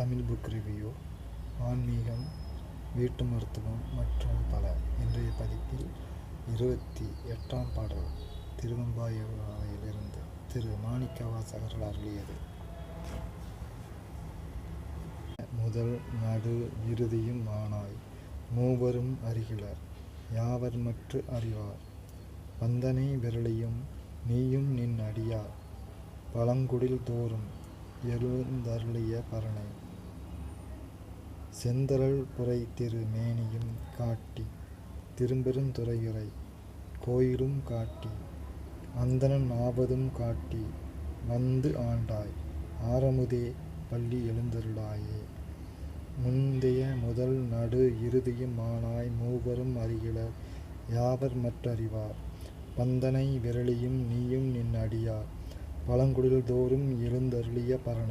Tamil book review, ஆன்மீகம், வீட்டு மருத்துவம் மற்றும் பல. இன்றைய பதிப்பில் 28ஆம் பாடல் திருவெம்பாவையிலிருந்து திரு மாணிக்கவாசகர் அருளியது. முதல் நடு இறுதியும் ஆனாய் மூவரும் அறிகிலர் யாவர்மற்று அறிவார் வந்தனை விரலியும் நீயும் நின் அடியார் பழங்குடில் தோறும் எழுந்தருளிய பரனை செந்தழல் புரை திரு மேனியும் காட்டி திரும்பெருந்துறையுறை கோயிலும் காட்டி அந்தணன் ஆவதும் காட்டி வந்து ஆண்டாய் ஆரமுதே பள்ளி எழுந்தருளாயே. முந்தைய முதல் நடு இறுதியும் ஆனாய் மூவரும் அறிகிலர் யாவர் மற்றறிவார் வந்தனை விரலியும் நீயும் நின் அடியார் பழங்குடில் தோறும் எழுந்தருளிய பரனை